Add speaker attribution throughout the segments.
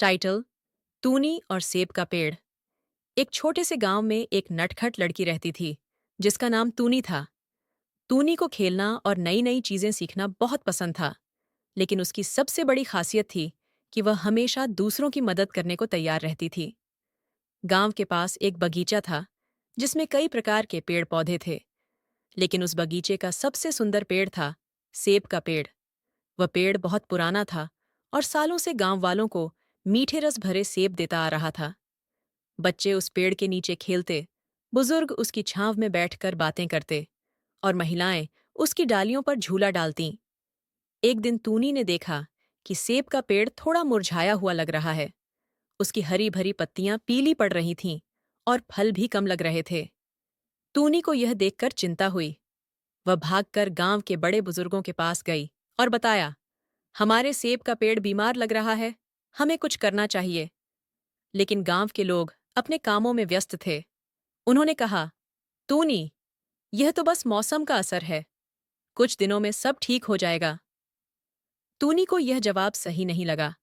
Speaker 1: Title: तूनी और सेब का पेड़। एक छोटे से गांव में एक नटखट लड़की रहती थी जिसका नाम तूनी था। तूनी को खेलना और नई नई चीजें सीखना बहुत पसंद था, लेकिन उसकी सबसे बड़ी खासियत थी कि वह हमेशा दूसरों की मदद करने को तैयार रहती थी। गांव के पास एक बगीचा था जिसमें कई प्रकार के पेड़ पौधे थे, लेकिन उस बगीचे का सबसे सुंदर पेड़ था सेब का पेड़। वह पेड़ बहुत पुराना था और सालों से गांव वालों को मीठे रस भरे सेब देता आ रहा था। बच्चे उस पेड़ के नीचे खेलते, बुजुर्ग उसकी छांव में बैठकर बातें करते और महिलाएं उसकी डालियों पर झूला डालतीं। एक दिन तूनी ने देखा कि सेब का पेड़ थोड़ा मुरझाया हुआ लग रहा है। उसकी हरी भरी पत्तियां पीली पड़ रही थीं और फल भी कम लग रहे थे। तूनी को यह देखकर चिंता हुई। वह भागकर गांव के बड़े बुजुर्गों के पास गई और बताया, हमारे सेब का पेड़ बीमार लग रहा है, हमें कुछ करना चाहिए। लेकिन गांव के लोग अपने कामों में व्यस्त थे। उन्होंने कहा, तूनी, यह तो बस मौसम का असर है, कुछ दिनों में सब ठीक हो जाएगा। तूनी को यह जवाब सही नहीं लगा।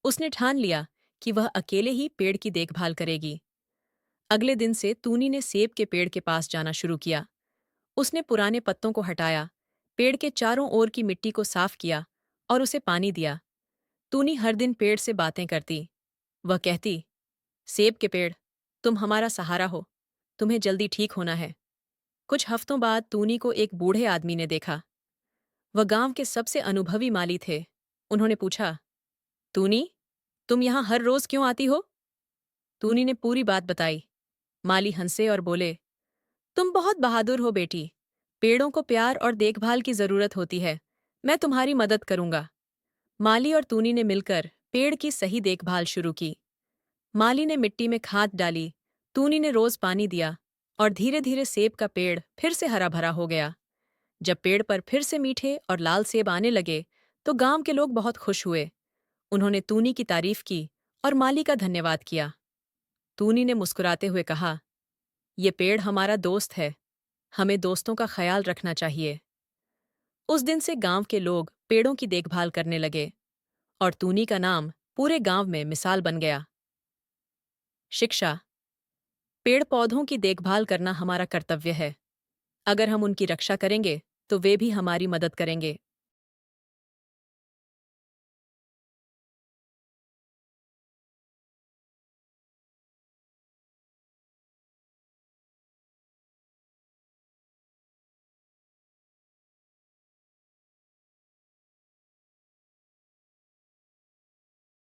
Speaker 1: उसने ठान लिया कि वह अकेले ही पेड़ की देखभाल करेगी। अगले दिन से तूनी ने सेब के पेड़ के पास जाना शुरू किया। उसने पुराने पत्तों को हटाया, पेड़ के चारों ओर की मिट्टी को साफ किया और उसे पानी दिया। तूनी हर दिन पेड़ से बातें करती। वह कहती, सेब के पेड़, तुम हमारा सहारा हो, तुम्हें जल्दी ठीक होना है। कुछ हफ्तों बाद तूनी को एक बूढ़े आदमी ने देखा। वह गांव के सबसे अनुभवी माली थे। उन्होंने पूछा, तूनी, तुम यहाँ हर रोज क्यों आती हो? तूनी ने पूरी बात बताई। माली हंसे और बोले, तुम बहुत बहादुर हो बेटी। पेड़ों को प्यार और देखभाल की जरूरत होती है। मैं तुम्हारी मदद करूंगा। माली और तूनी ने मिलकर पेड़ की सही देखभाल शुरू की। माली ने मिट्टी में खाद डाली, तूनी ने रोज पानी दिया और धीरे धीरे सेब का पेड़ फिर से हरा भरा हो गया। जब पेड़ पर फिर से मीठे और लाल सेब आने लगे तो गांव के लोग बहुत खुश हुए। उन्होंने तूनी की तारीफ की और माली का धन्यवाद किया। तूनी ने मुस्कुराते हुए कहा, ये पेड़ हमारा दोस्त है, हमें दोस्तों का ख्याल रखना चाहिए। उस दिन से गांव के लोग पेड़ों की देखभाल करने लगे और तूनी का नाम पूरे गांव में मिसाल बन गया। शिक्षा: पेड़ पौधों की देखभाल करना हमारा कर्तव्य है। अगर हम उनकी रक्षा करेंगे तो वे भी हमारी मदद करेंगे।